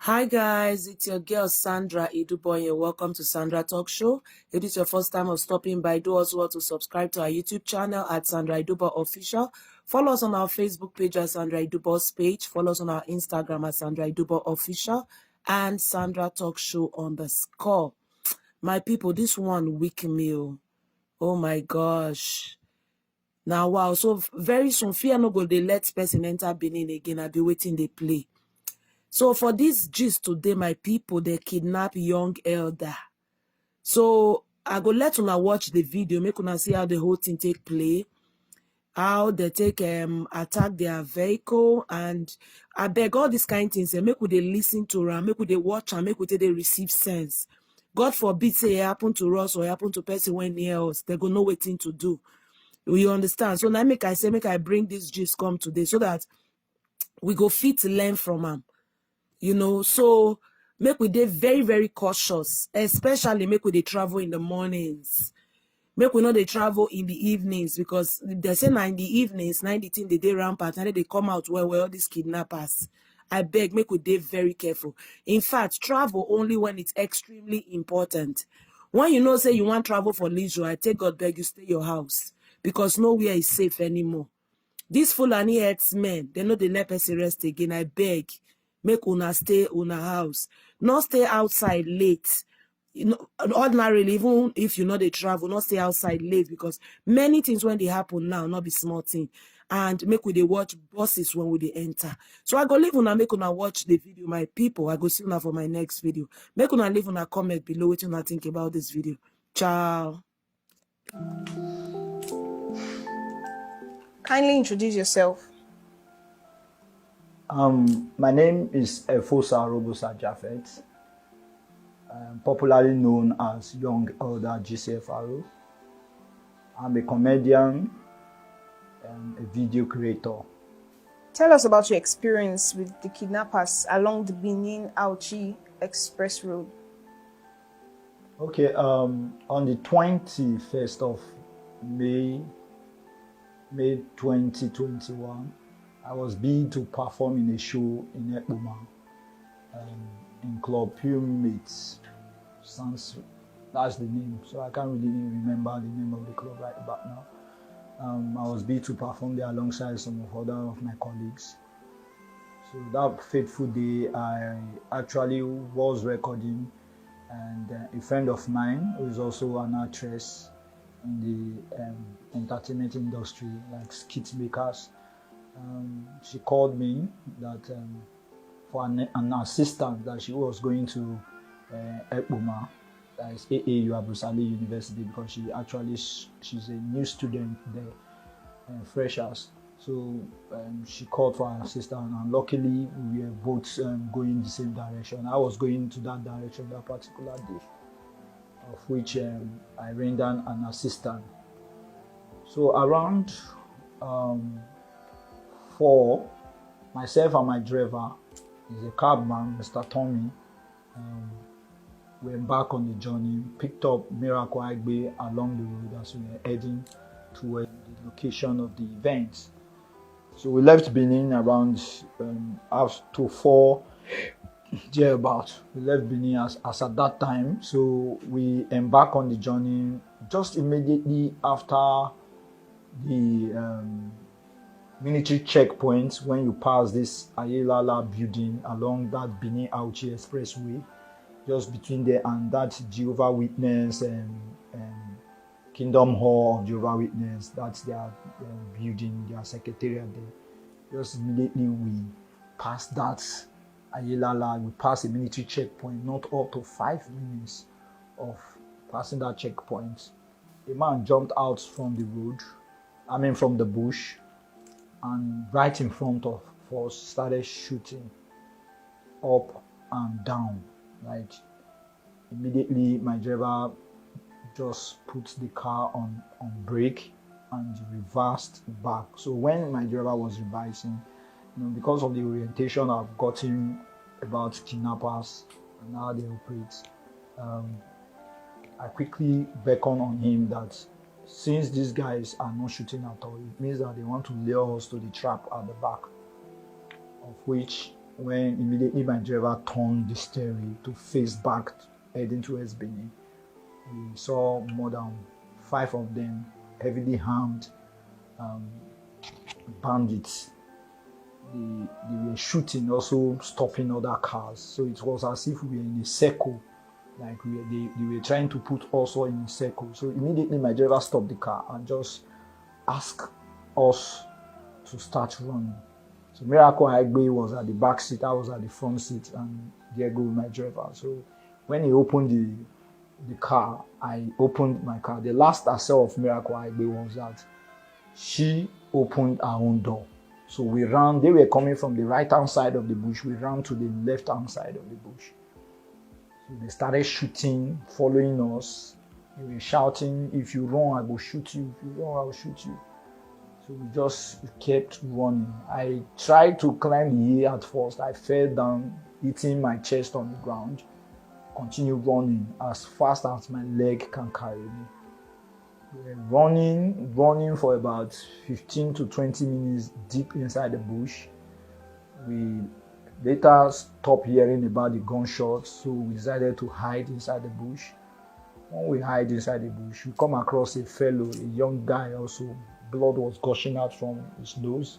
Hi guys, it's your girl Sandra Iduboye. Welcome to Sandra Talk Show. If it's your first time of stopping by, do as well to subscribe to our YouTube channel at Sandra Idubo Official. Follow us on our Facebook page at Sandra Idubo's page. Follow us on our Instagram at Sandra Idubo Official and Sandra Talk Show _. My people, this one week meal. Oh my gosh. Now wow, so very soon fear no go they let person enter Benin again. I'll be waiting they play. So for this gist today, my people, they kidnap young elder. So I go let una watch the video, make una see how the whole thing take play, how they take attack their vehicle, and I beg all these kind of things. Make we they listen to them, make we they watch and make we they receive sense. God forbid say it happen to us or it happen to person when near us, they go know what thing to do. You understand? So now make I bring this gist come today so that we go fit to learn from them. You know, so make we dey very, very cautious, especially make we dey travel in the mornings. Make we not dey travel in the evenings, because they say now in the evenings, 90 the day rampant, and they come out where all these kidnappers. I beg, make we dey very careful. In fact, travel only when it's extremely important. When you know, say you want travel for leisure, I take God beg you stay your house, because nowhere is safe anymore. These Fulani herdsmen, they know they let person rest again. I beg, make una stay una house. Not stay outside late. You know, ordinarily, even if you know they travel, not stay outside late, because many things when they happen now, not be small thing. And make we they watch buses when we they enter. So I go leave una, make una watch the video, my people. I go see una for my next video. Make una leave una comment below what you think about this video. Ciao. Kindly introduce yourself. My name is Efosa Robosa Jaffet, popularly known as Young Elder GCFRO. I'm a comedian and a video creator. Tell us about your experience with the kidnappers along the Benin-Auchi Express Road. Okay, on the 21st of May 2021, I was bid to perform in a show in Ekpoma, in Club Mates. That's the name, so I can't really remember the name of the club right about now. I was bid to perform there alongside some of my colleagues. So that fateful day, I actually was recording, and a friend of mine who is also an actress in the entertainment industry, like skit makers, she called me that for an assistant that she was going to Ekpoma, that is AAU Abrusali University, because she's a new student there, freshers. So she called for an assistant, and luckily we were both going the same direction. I was going to that direction that particular day, of which I rendered an assistant. So around 4, myself and my driver, is a cabman, Mr. Tommy, we embarked on the journey, picked up Miracle Agbe along the road as we were heading toward the location of the event. So we left Benin around after 4 thereabout. We left Benin as at that time. So we embarked on the journey just immediately after the military checkpoints. When you pass this Ayelala building along that Benin-Auchi Expressway, just between there and that Jehovah Witness and Kingdom Hall of Jehovah Witness, that's their building, their secretariat there. Just immediately we passed that Ayelala, we passed a military checkpoint, not up to 5 minutes of passing that checkpoint. A man jumped out from the bush, and right in front of us started shooting up and down. Like immediately my driver just put the car on brake and reversed back. So when my driver was reversing, because of the orientation I've gotten about kidnappers and how they operate, I quickly beckoned on him that since these guys are not shooting at all, it means that they want to lure us to the trap at the back, of which when immediately my driver turned the steering to face back heading towards Benin. We saw more than 5 of them, heavily armed bandits. They were shooting, also stopping other cars. So it was as if we were in a circle, like they were trying to put us all in a circle. So immediately my driver stopped the car and just asked us to start running. So Miracle Agbe was at the back seat, I was at the front seat, and there goes my driver. So when he opened the car, I opened my car. The last I saw of Miracle Agbe was that she opened her own door. So we ran, they were coming from the right-hand side of the bush, we ran to the left-hand side of the bush. So they started shooting, following us. They were shouting, if you run, I will shoot you. If you run, I will shoot you. So we just kept running. I tried to climb the hill at first. I fell down, hitting my chest on the ground. Continued running as fast as my leg can carry me. We were running for about 15 to 20 minutes deep inside the bush. We later stopped hearing about the gunshots, so we decided to hide inside the bush. When we hide inside the bush, we come across a fellow, a young guy also. Blood was gushing out from his nose.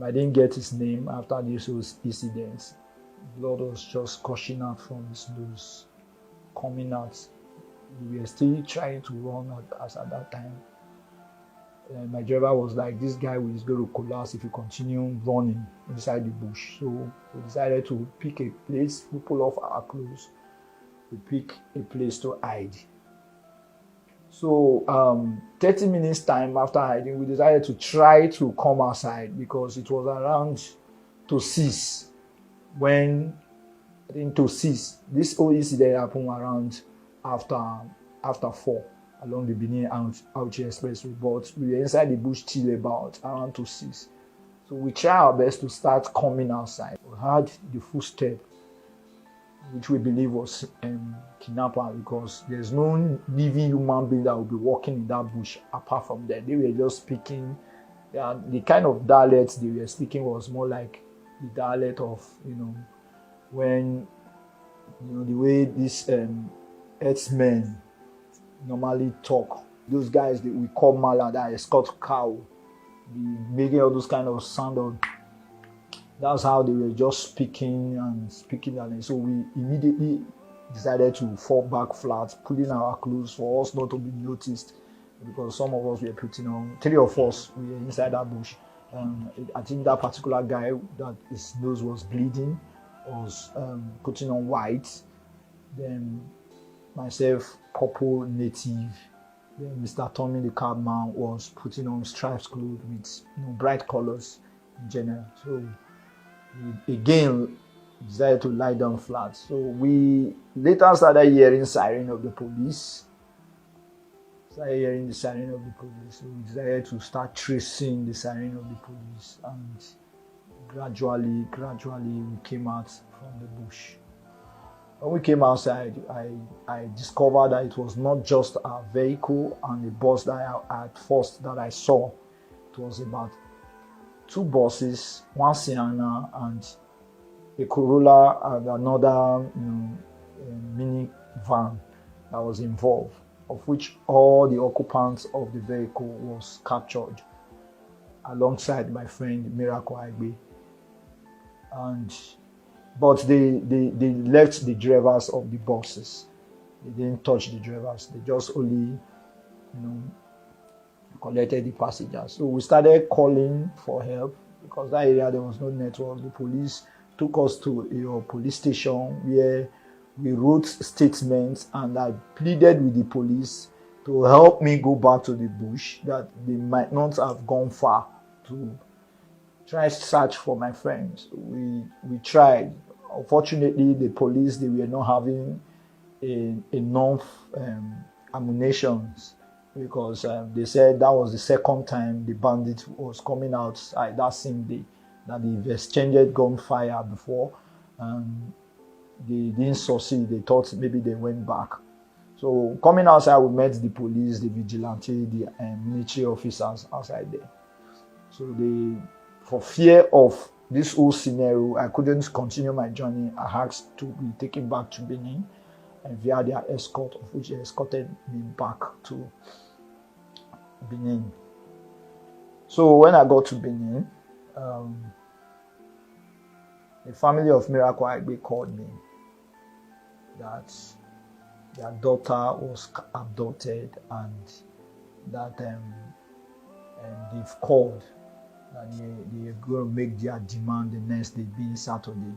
I didn't get his name after this incident. Blood was just gushing out from his nose, coming out. We were still trying to run at that time. My driver was like, this guy is going to collapse if you continue running inside the bush. So we decided to pick a place. We pull off our clothes. We pick a place to hide. So 30 minutes time after hiding, we decided to try to come outside because it was around to 6 when, I think to 6, this whole incident happened around after 4 along the Benin Auchi Expressway, but we were inside the bush till about around to 6. So we tried our best to start coming outside. We heard the footstep, which we believe was kidnapper, because there's no living human being that will be walking in that bush apart from them. They were just speaking. The kind of dialect they were speaking was more like the dialect of, when, the way these herdsmen normally talk. Those guys that we call mala, that escort cow, making all those kind of sound. That's how they were just speaking. And so we immediately decided to fall back flat, pulling our clothes for us not to be noticed, because some of us were putting on, 3 of us we were inside that bush. I think that particular guy that his nose was bleeding was putting on white. Then myself, purple native. Then Mr. Tommy, the cabman, was putting on stripes clothes with bright colors in general. So we again decided to lie down flat. So we later started hearing siren of the police. So we decided to start tracing the siren of the police, and gradually we came out from the bush. When we came outside, I discovered that it was not just a vehicle and a bus that I saw. It was about 2 buses, one Sienna and a Corolla, and another mini van that was involved, of which all the occupants of the vehicle was captured alongside my friend Miracle Agbe. But they left the drivers of the buses. They didn't touch the drivers. They just only, collected the passengers. So we started calling for help, because that area there was no network. The police took us to a police station where we wrote statements, and I pleaded with the police to help me go back to the bush, that they might not have gone far to try to search for my friends. We tried. Unfortunately, the police, they were not having enough ammunition, because they said that was the second time the bandit was coming outside that same day, that they've exchanged gunfire before, and they didn't succeed. They thought maybe they went back. So coming outside, we met the police, the vigilante, the military officers outside there. So they, for fear of this whole scenario, I couldn't continue my journey. I asked to be taken back to Benin, and via their escort, of which they escorted me back to Benin. So when I got to Benin, the family of Miracle Agbe called me that their daughter was abducted, and that they've called that they're going to make their demand the next day, being Saturday.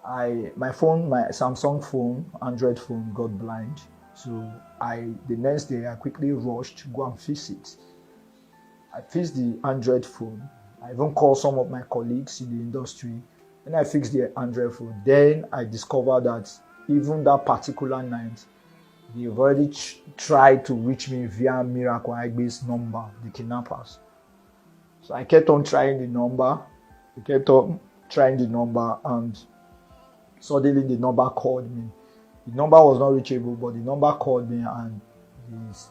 My Samsung phone, Android phone, got blind. So the next day I quickly rushed to go and fix it. I fixed the Android phone. I even called some of my colleagues in the industry. When I fixed the Android phone, then I discovered that even that particular night, they've already tried to reach me via Miracle Agbe's number, the kidnappers. So I kept on trying the number. And suddenly the number called me. The number was not reachable, but the number called me, and this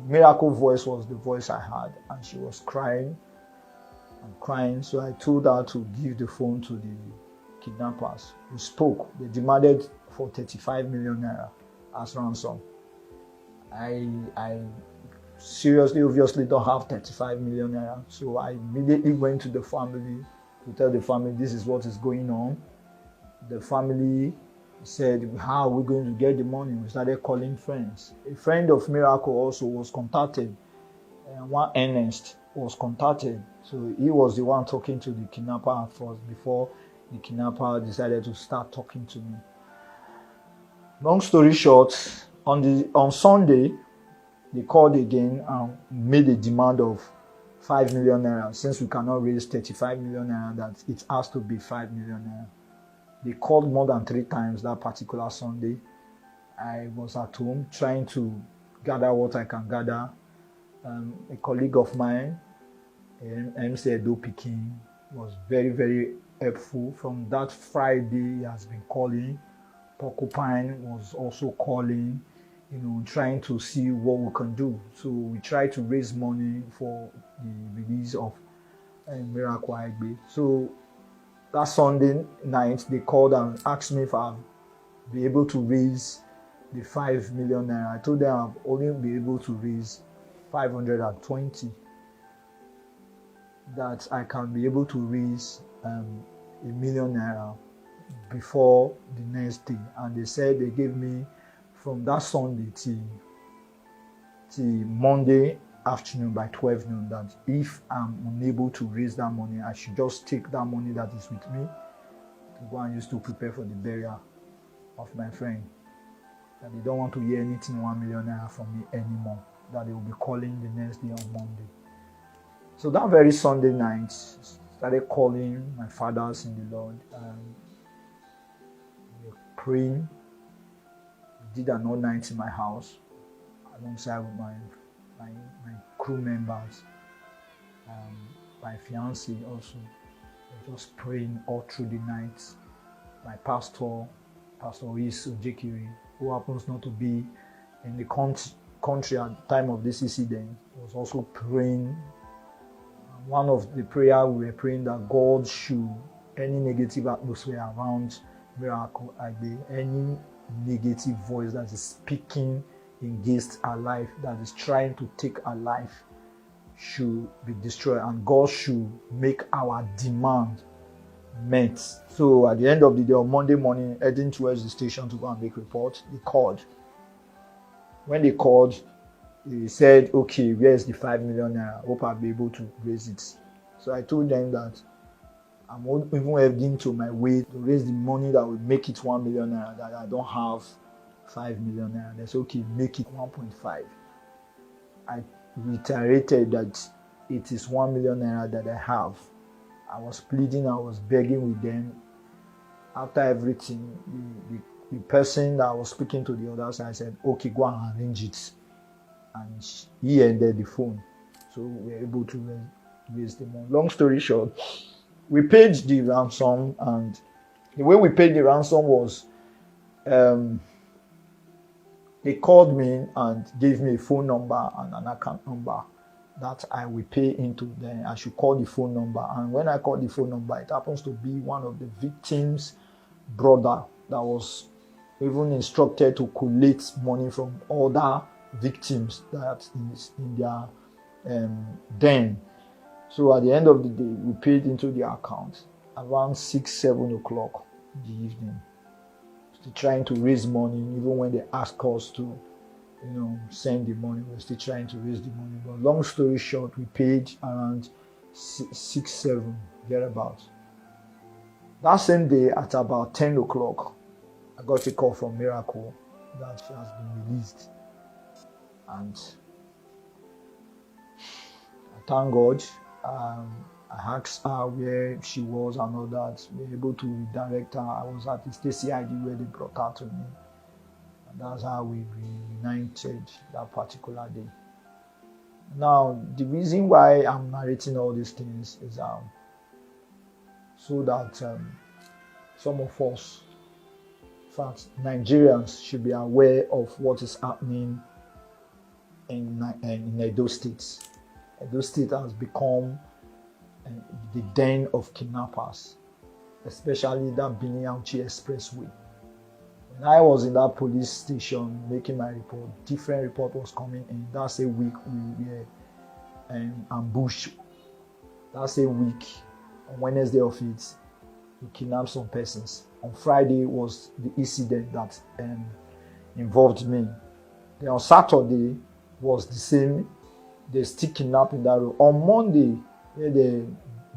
Miracle voice was the voice I had, and she was crying and crying. So I told her to give the phone to the kidnappers. We spoke. They demanded for 35 million naira as ransom. I seriously, obviously don't have 35 million naira. So I immediately went to the family to tell the family this is what is going on. The family said, how are we going to get the money? We started calling friends. A friend of Miracle also was contacted. One Ernest was contacted. So he was the one talking to the kidnapper at first before the kidnapper decided to start talking to me. Long story short, on Sunday, they called again and made a demand of 5 million naira. Since we cannot raise 35 million naira, that it has to be 5 million naira. They called more than 3 times that particular Sunday. I was at home trying to gather what I can gather. A colleague of mine, MC Edo Pikin, was very, very helpful. From that Friday, he has been calling. Porcupine was also calling, trying to see what we can do. So we tried to raise money for the release of Miracle Agbe. So that Sunday night, they called and asked me if I'll be able to raise the 5 million naira. I told them I'll only be able to raise 520. That I can be able to raise 1 million naira before the next day. And they said they gave me from that Sunday till Monday afternoon by 12 noon, that if I'm unable to raise that money, I should just take that money that is with me to go and use to prepare for the burial of my friend. That they don't want to hear anything 1 million naira from me anymore. That they will be calling the next day on Monday. So that very Sunday night, started calling my fathers in the Lord. We were praying. We did an all night in my house alongside with my crew members, my fiancé also. We were just praying all through the night. My pastor, Pastor Is Ojekiri, who happens not to be in the country at the time of this incident, was also praying. One of the prayer we were praying that God should, any negative atmosphere around Miracle Agbe, any negative voice that is speaking against our life, that is trying to take our life, should be destroyed, and God should make our demand met. So at the end of the day, on Monday morning, heading towards the station to go and make report, they called. When they called, they said, okay, where's the 5 million naira? Hope I'll be able to raise it. So I told them that I'm even heading to my way to raise the money that will make it 1 million naira, that I don't have 5 million naira. They said, okay, make it 1.5. I reiterated that it is 1 million naira that I have. I was pleading, I was begging with them. After everything, the person that I was speaking to the other side said, okay, go and arrange it. And he ended the phone. So we were able to raise the money. Long story short, we paid the ransom, and the way we paid the ransom was they called me and gave me a phone number and an account number that I will pay into, then I should call the phone number. And when I call the phone number, it happens to be one of the victims' brother that was even instructed to collect money from other victims that is in their den. So at the end of the day, we paid into the account around 6-7 o'clock in the evening, still trying to raise money. Even when they ask us to, send the money, we're still trying to raise the money. But long story short, we paid around 6-7 thereabouts. That same day at about 10 o'clock, I got a call from Miracle that she has been released. And I thank God. I asked her where she was and all that. We were able to redirect her. I was at the Stacy ID where they brought her to me. And that's how we reunited that particular day. Now, the reason why I'm narrating all these things is so that some of us, in fact, Nigerians, should be aware of what is happening in Edo State. Edo State has become the den of kidnappers, especially that Benin-Auchi Expressway. When I was in that police station making my report, different report was coming in. That's a week we were ambushed. That's a week. On Wednesday of it, we kidnapped some persons. On Friday was the incident that involved me. Then on Saturday was the same. They still kidnapping that road. On Monday, where they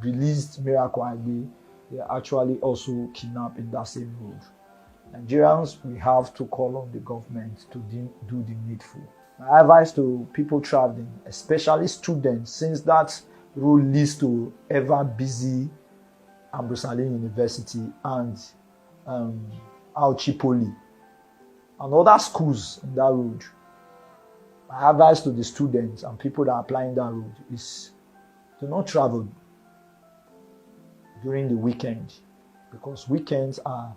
released Miracle Agbe, they actually also kidnapped in that same road. Nigerians, we have to call on the government to do the needful. My advice to people traveling, especially students, since that road leads to ever busy Ambrose Ali University and Auchi Poly and other schools in that road. My advice to the students and people that are applying that road is to not travel during the weekend, because weekends are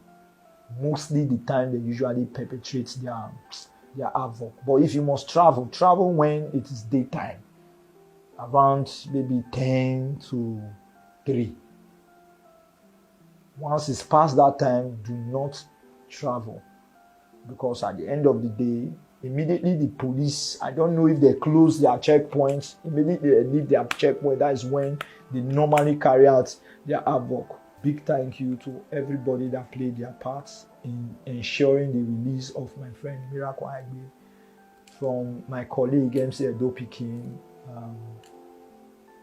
mostly the time they usually perpetrate their havoc. But if you must travel when it is daytime, around maybe 10 to 3. Once it's past that time, do not travel, because at the end of the day, immediately the police, I don't know if they close their checkpoints, immediately they leave their checkpoint, that is when they normally carry out their havoc. Big thank you to everybody that played their parts in ensuring the release of my friend Miracle Agbe, from my colleague MC Edo Pikin,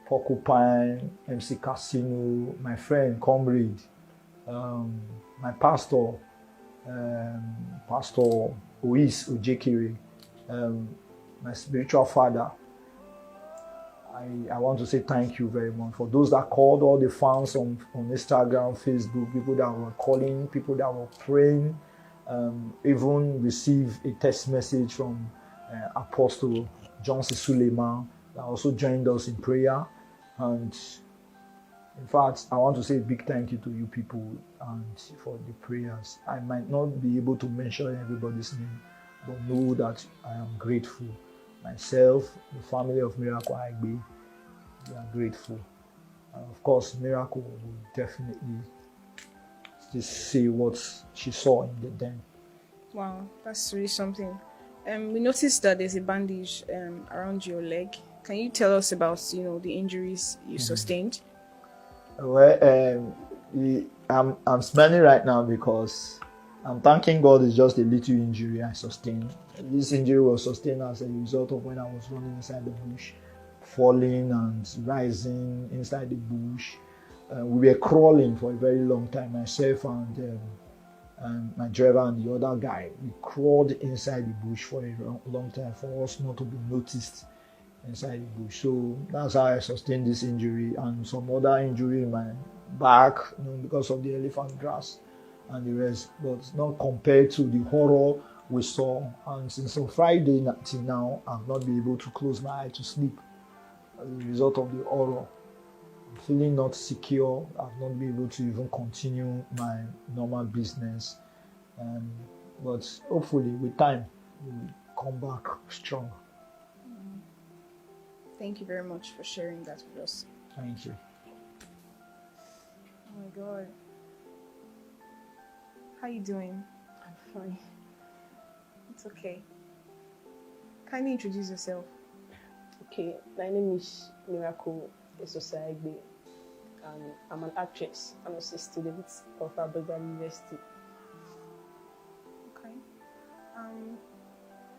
Porcupine, MC Casino, my friend, comrade, my pastor, Pastor Ois Ojekere, my spiritual father. I want to say thank you very much for those that called, all the fans on Instagram, Facebook, people that were calling, people that were praying, even received a text message from Apostle Johnson Suleiman that also joined us in prayer. And in fact, I want to say a big thank you to you people and for the prayers. I might not be able to mention everybody's name, but know that I am grateful. Myself, the family of Miracle Agbe, we are grateful. And of course, Miracle will definitely just say what she saw in the den. Wow, that's really something. We noticed that there's a bandage around your leg. Can you tell us about the injuries you sustained? Well, I'm smiling right now because I'm thanking God it's just a little injury I sustained. This injury was sustained as a result of when I was running inside the bush, falling and rising inside the bush. We were crawling for a very long time, myself and my driver and the other guy. We crawled inside the bush for a long time for us not to be noticed inside the bush. So that's how I sustained this injury and some other injury in my back, because of the elephant grass and the rest, but not compared to the horror we saw. And since on Friday till now, I've not been able to close my eye to sleep as a result of the horror. I'm feeling not secure. I've not been able to even continue my normal business. But hopefully with time, we'll come back strong. Thank you very much for sharing that with us. Thank you. Oh my God. How you doing? I'm fine. It's okay. Kindly introduce yourself. Okay, my name is Miracle Esosaibe, and I'm an actress. I'm also a student of R.G.BALLO University. Okay.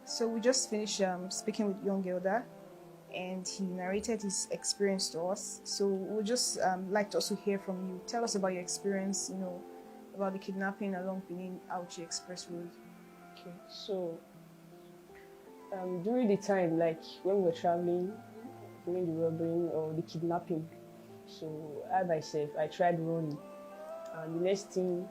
So we just finished speaking with young Elder, and he narrated his experience to us. So we'd just like to also hear from you. Tell us about your experience, about the kidnapping along Benin Auchi Express Road. Okay, so during the time, like when we were traveling, during the robbery or the kidnapping, so I myself, I tried running, and the next thing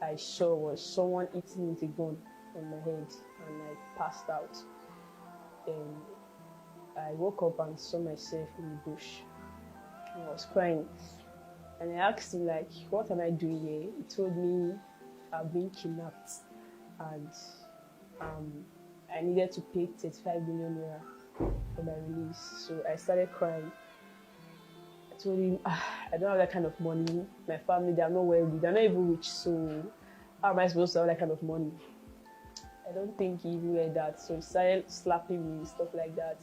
I saw was someone hitting me with a gun on my head, and I passed out. Then I woke up and saw myself in the bush. I was crying, and I asked him, like, what am I doing here? He told me I've been kidnapped, and I needed to pay 35 million naira for my release. So I started crying. I told him, I don't have that kind of money. My family, they are not wealthy. They're not even rich. So how am I supposed to have that kind of money? I don't think he even heard that. So he started slapping me and stuff like that.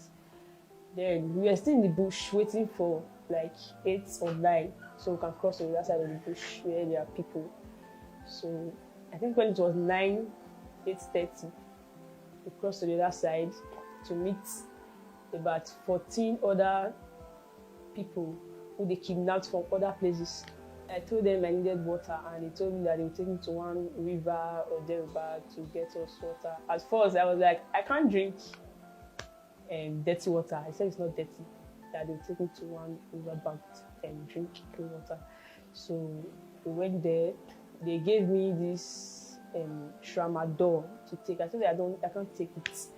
Then we were still in the bush waiting for like 8 or 9 so we can cross to the other side of the bush where there are people. So I think when it was 8:30, we crossed to the other side to meet about 14 other people who they kidnapped from other places. I told them I needed water, and they told me that they would take me to one river or thereabout to get us water. At first, I was like, I can't drink dirty water. I said it's not dirty. That they would take me to one riverbank and drink clean water. So we went there. They gave me this tramadol to take. I told them I can't take it.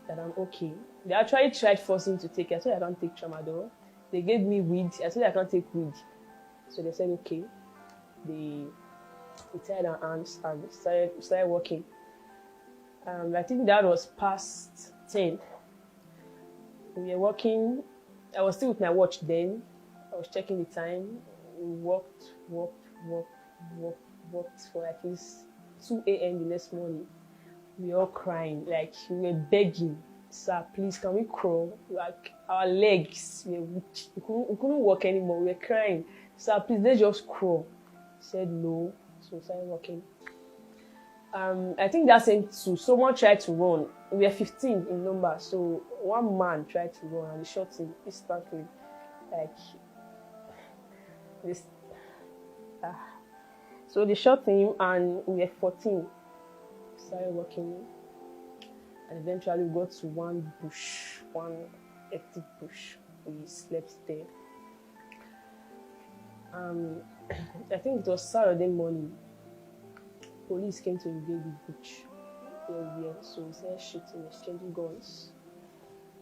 That I'm okay. They actually tried forcing me to take it. I told them I can't take tramadol. They gave me weed. I told them I can't take weed. So they said okay. They tied our hands and started walking. I think that was past 10. We were walking. I was still with my watch then. I was checking the time. We walked for at least 2 a.m. the next morning. We were all crying, like we were begging, sir, please can we crawl? Like our legs were weak. We couldn't walk anymore. We were crying, sir, please let's just crawl. He said no, so we started walking. I think that same too. Someone tried to run. We were 15 in number, so one man tried to run and he shot him instantly. Like this. So they shot him and we were 14. Started walking, and eventually we got to one hectic bush. We slept there. I think it was Saturday morning. Police came to invade the bush where we were, so we started shooting, exchanging guns,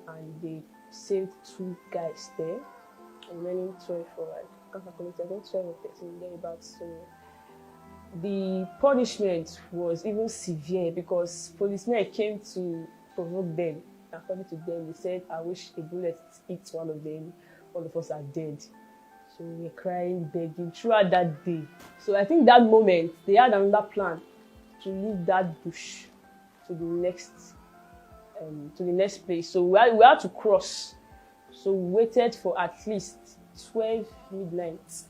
and they saved 2 guys there, and remaining 12 for like, I can't calculate, I think 12 or 13 thereabouts. So the punishment was even severe because policemen came to provoke them. According to them, they said, I wish a bullet hit one of them, all of us are dead. So we were crying, begging throughout that day. So I think that moment, they had another plan to leave that bush to the next place. So we had to cross. So we waited for at least 12 midnight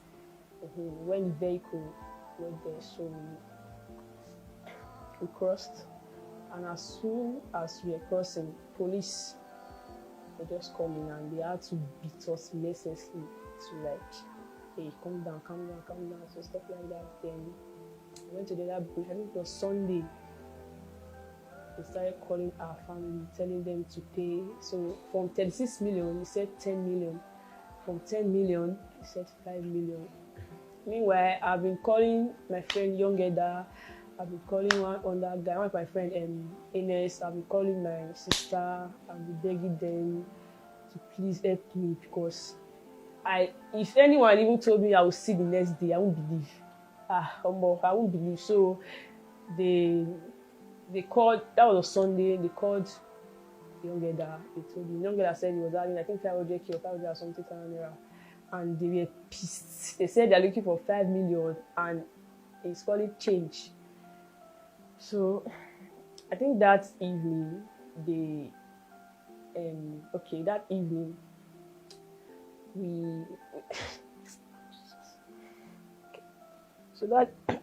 when the vehicle went there. So we crossed, and as soon as we were crossing, police were just coming and they had to beat us mercilessly to like, hey, calm down, so stuff like that. Then we went to the other bush. I think it was Sunday. We started calling our family, telling them to pay. So from 36 million, we said 10 million. From 10 million, we said 5 million. Meanwhile, I've been calling my friend Young Eda. I've been calling one other guy, one of my friend Ines. I've been calling my sister. I've been begging them to please help me because if anyone even told me I would see the next day, I won't believe. I won't believe. So they called. That was a Sunday. They called young Eda. They told him, young Eda said he was having, I think, 500K or 500 or something, 500. And they were pissed. They said they're looking for 5 million and it's calling change. So I think that evening, that evening,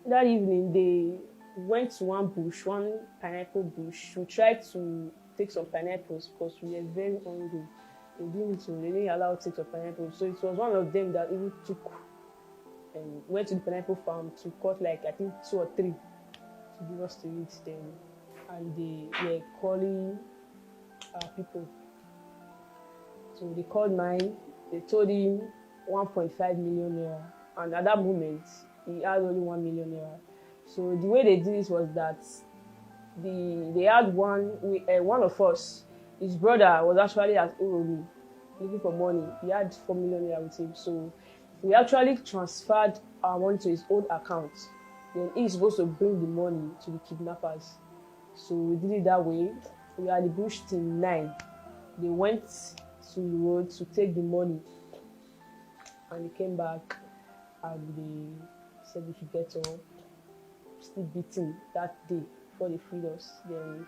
that evening they went to one pineapple bush. We tried to take some pineapples because we were very hungry. They didn't allow us to take some pineapples. So it was one of them that even went to the pineapple farm to cut like I think 2 or 3 to give us to eat them. And they were calling our people. So they called mine. They told him 1.5 million naira. And at that moment, he had only 1 million naira. So the way they did it was that they had one of us, his brother was actually at Uromi looking for money. He had 4 million naira with him. So we actually transferred our money to his own account. Then he's supposed to bring the money to the kidnappers. So we did it that way. We had the bush till 9. They went to the road to take the money. And they came back and they said we should get up. Still beating that day before they freed us. Then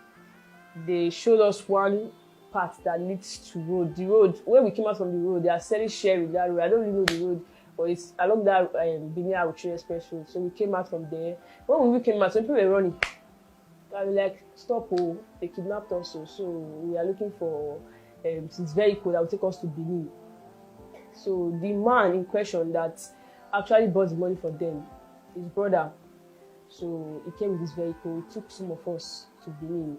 they showed us one path that leads to road. The road, when we came out from the road, they are selling sherry that road. I don't really know the road, but it's along that Benin Awuchi Express road. So we came out from there. When we came out, some people were running. I was like, stop, oh, they kidnapped us. So we are looking for this vehicle that will take us to Benin. So the man in question that actually bought the money for them, his brother. So he came with this vehicle, took some of us to Benin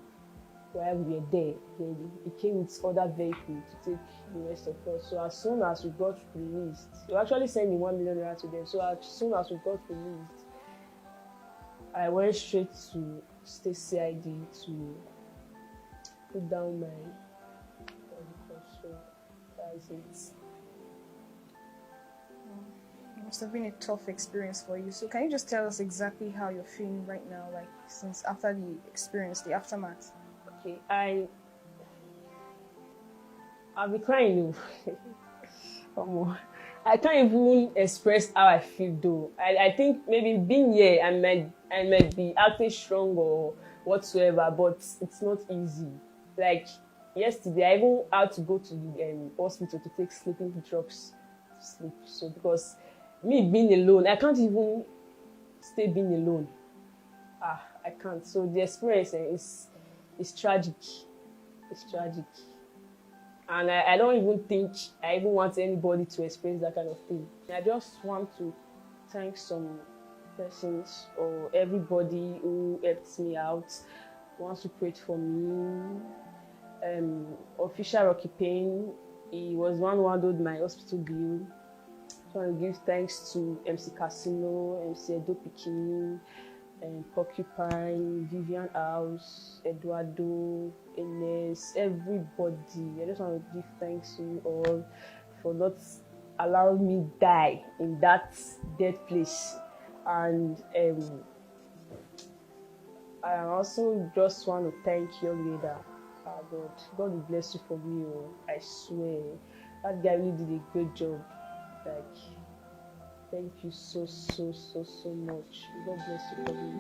while we were there. Then he came with other vehicles to take the rest of us. So as soon as we got released, we actually sent the 1 million naira to them. So as soon as we got released, I went straight to State CID to put down my so that's it. It must have been a tough experience for you. So can you just tell us exactly how you're feeling right now, like since after the experience, the aftermath? Okay, I'll be crying. I can't even express how I feel though. I think maybe being here I might be acting strong or whatsoever, but it's not easy. Like yesterday, I even had to go to the hospital to take sleeping drugs to sleep. So because me being alone, I can't even stay being alone. I can't. So the experience is tragic. It's tragic. And I don't even think I even want anybody to experience that kind of thing. I just want to thank some persons or everybody who helped me out, wants to pray for me. Official Rocky Payne, he was one who handled my hospital bill. I want to give thanks to MC Casino, MC Edo Pikini, Porcupine, Vivian House, Eduardo, Enes, everybody. I just want to give thanks to you all for not allowing me die in that dead place. And I also just want to thank your leader. God will bless you for me. I swear, that guy really did a great job. Like, thank you so much. God bless you for me.